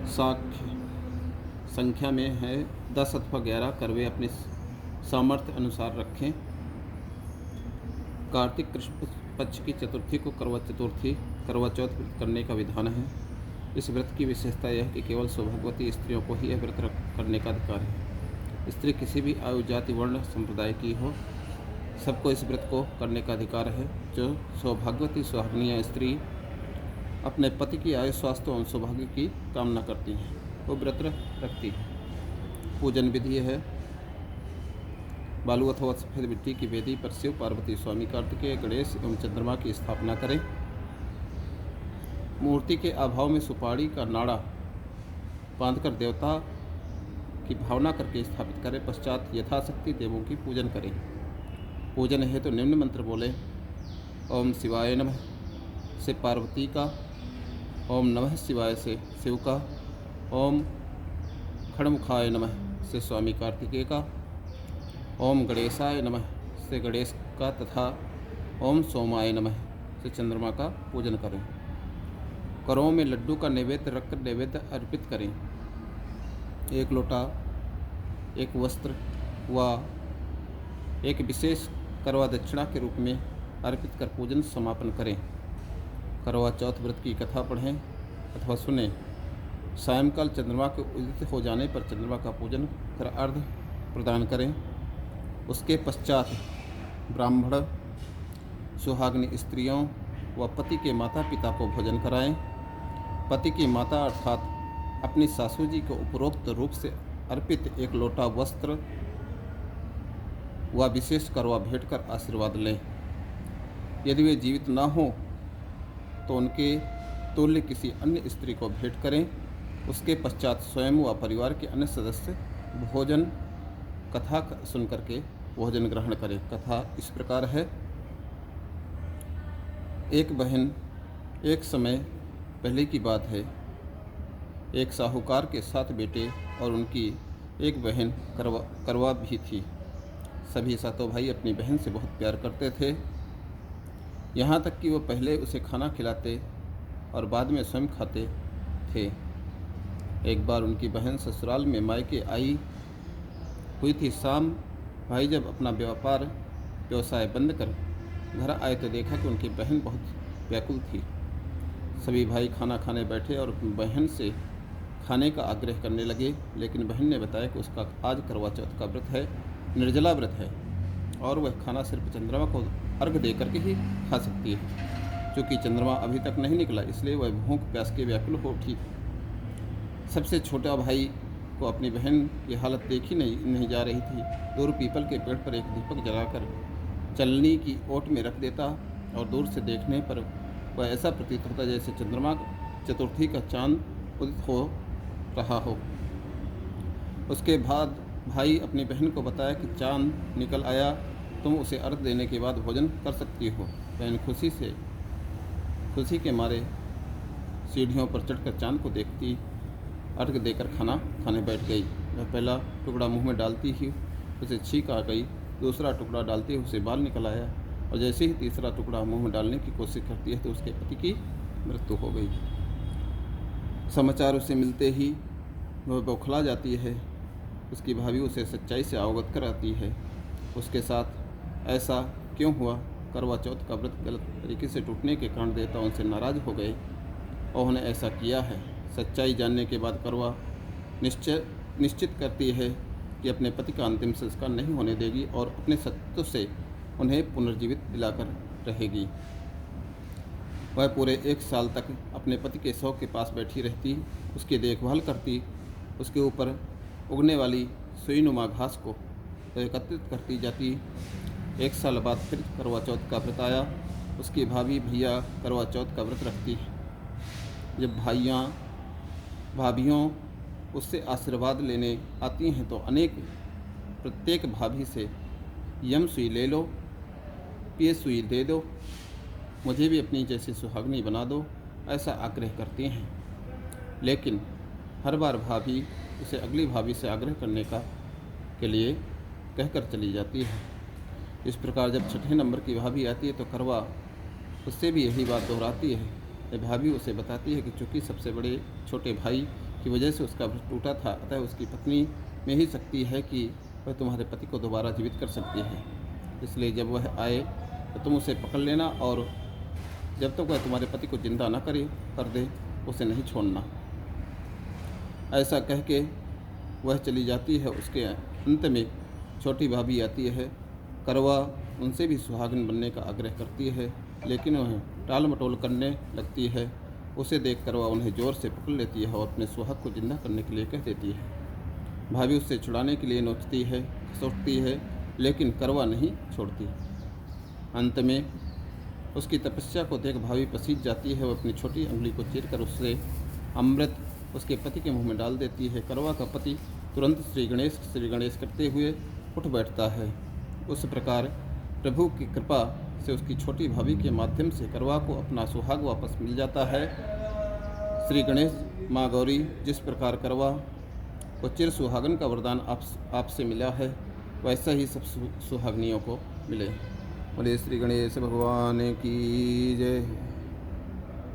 साख्य संख्या में है 10 अथवा 11 करवे अपने सामर्थ्य अनुसार रखें। कार्तिक कृष्ण पक्ष की चतुर्थी को करवा चौथ व्रत करने का विधान है। इस व्रत की विशेषता यह है कि केवल सौभाग्यवती स्त्रियों को ही यह व्रत करने का अधिकार है। स्त्री किसी भी आयु, जाति, वर्ण, संप्रदाय की हो, सबको इस व्रत को करने का अधिकार है। जो सौभाग्यवती सुहागिनियाँ स्त्री अपने पति की आयु, स्वास्थ्य एवं सौभाग्य की कामना करती हैं, वो व्रत रखती है। पूजन विधि है, बालू अथवा सफ़ेद मिट्टी की वेदी पर शिव, पार्वती, स्वामी कार्तिकेय, गणेश एवं चंद्रमा की स्थापना करें। मूर्ति के अभाव में सुपारी का नाड़ा बांधकर देवता की भावना करके स्थापित करें। पश्चात यथाशक्ति देवों की पूजन करें। पूजन है तो निम्न मंत्र बोले। ओम शिवाय नमः से पार्वती का, ओम नमः शिवाय से शिव का, ओम खड़मुखाय नमः से स्वामी कार्तिकेय का, ओम गणेशाय नमः से गणेश का तथा ओम सोमाय नमः से चंद्रमा का पूजन करें। करों में लड्डू का नैवेद्य रखकर नैवेद्य अर्पित करें। एक लोटा, एक वस्त्र व एक विशेष करवा दक्षिणा के रूप में अर्पित कर पूजन समापन करें। करवा चौथ व्रत की कथा पढ़ें अथवा सुनें। सायंकाल चंद्रमा के उदित हो जाने पर चंद्रमा का पूजन कर अर्घ्य प्रदान करें। उसके पश्चात ब्राह्मण, सुहागिनी स्त्रियों व पति के माता पिता को भोजन कराएं। पति की माता अर्थात अपनी सासू जी को उपरोक्त रूप से अर्पित एक लोटा वस्त्र व विशेष करवा भेंट कर आशीर्वाद लें। यदि वे जीवित न हों तो उनके तुल्य किसी अन्य स्त्री को भेंट करें। उसके पश्चात स्वयं व परिवार के अन्य सदस्य भोजन कथा सुनकर के भोजन ग्रहण करें। कथा इस प्रकार है। एक बहन, एक समय पहले की बात है, एक साहूकार के 7 बेटे और उनकी एक बहन करवा भी थी। सभी 7 भाई अपनी बहन से बहुत प्यार करते थे, यहाँ तक कि वो पहले उसे खाना खिलाते और बाद में स्वयं खाते थे। एक बार उनकी बहन ससुराल में मायके आई हुई थी। शाम भाई जब अपना व्यवसाय बंद कर घर आए तो देखा कि उनकी बहन बहुत व्याकुल थी। सभी भाई खाना खाने बैठे और बहन से खाने का आग्रह करने लगे, लेकिन बहन ने बताया कि उसका आज करवा चौथ का व्रत है, निर्जला व्रत है और वह खाना सिर्फ चंद्रमा को अर्घ्य दे करके ही खा सकती है। क्योंकि चंद्रमा अभी तक नहीं निकला, इसलिए वह भूख प्यास के व्याकुल हो उठी। सबसे छोटा भाई को अपनी बहन की हालत देखी नहीं जा रही थी। दूर पीपल के पेड़ पर एक दीपक जलाकर चलनी की ओट में रख देता और दूर से देखने पर वह ऐसा प्रतीत होता जैसे चंद्रमा चतुर्थी का चांद उदित हो रहा हो। उसके बाद भाई अपनी बहन को बताया कि चांद निकल आया, तुम उसे अर्घ देने के बाद भोजन कर सकती हो। बहन खुशी के मारे सीढ़ियों पर चढ़कर चांद को देखती, अर्घ देकर खाना खाने बैठ गई। वह पहला टुकड़ा मुंह में डालती ही उसे छींक आ गई, दूसरा टुकड़ा डालते ही उसे बाल निकल आया और जैसे ही तीसरा टुकड़ा मुंह में डालने की कोशिश करती है तो उसके पति की मृत्यु हो गई। समाचार उसे मिलते ही वह बौखला जाती है। उसकी भाभी उसे सच्चाई से अवगत कराती है। उसके साथ ऐसा क्यों हुआ? करवा चौथ का व्रत गलत तरीके से टूटने के कारण देवता उनसे नाराज़ हो गए और उन्होंने ऐसा किया है। सच्चाई जानने के बाद करवा निश्चित करती है कि अपने पति का अंतिम संस्कार नहीं होने देगी और अपने सत्य से उन्हें पुनर्जीवित दिलाकर रहेगी। वह पूरे 1 साल तक अपने पति के शव के पास बैठी रहती, उसकी देखभाल करती, उसके ऊपर उगने वाली सुईनुमा घास को एकत्रित करती जाती। 1 साल बाद फिर करवा चौथ का व्रत आया। उसकी भैया करवा चौथ का व्रत रखती है। जब भाभियों उससे आशीर्वाद लेने आती हैं तो प्रत्येक भाभी से यम सुई ले लो, पिए सुई दे दो, मुझे भी अपनी जैसी सुहागनी बना दो, ऐसा आग्रह करती हैं। लेकिन हर बार भाभी उसे अगली भाभी से आग्रह करने के लिए कहकर चली जाती है। इस प्रकार जब 6ठे नंबर की भाभी आती है तो करवा उससे भी यही बात दोहराती है। भाभी उसे बताती है कि चूँकि सबसे बड़े छोटे भाई की वजह से उसका व्रत टूटा था, अतः उसकी पत्नी में ही शक्ति है कि वह तुम्हारे पति को दोबारा जीवित कर सकती है। इसलिए जब वह आए तो तुम उसे पकड़ लेना और जब तक वह तुम्हारे पति को जिंदा न कर दे उसे नहीं छोड़ना। ऐसा कह के वह चली जाती है। उसके अंत में छोटी भाभी आती है। करवा उनसे भी सुहागिन बनने का आग्रह करती है, लेकिन वह टाल मटोल करने लगती है। उसे देख करवा उन्हें ज़ोर से पकड़ लेती है और अपने सुहाग को जिंदा करने के लिए कह देती है। भाभी उससे छुड़ाने के लिए नोचती है, सोचती है, लेकिन करवा नहीं छोड़ती। अंत में उसकी तपस्या को देख भाभी पसीज जाती है। वह अपनी छोटी उंगली को चीरकर उससे अमृत उसके पति के मुंह में डाल देती है। करवा का पति तुरंत श्री गणेश करते हुए उठ बैठता है। उस प्रकार प्रभु की कृपा से उसकी छोटी भाभी के माध्यम से करवा को अपना सुहाग वापस मिल जाता है। श्री गणेश माँ गौरी जिस प्रकार करवा को चिर सुहागन का वरदान आपसे मिला है, वैसा ही सब सुहागनियों को मिले। बोले श्री गणेश भगवान की जय।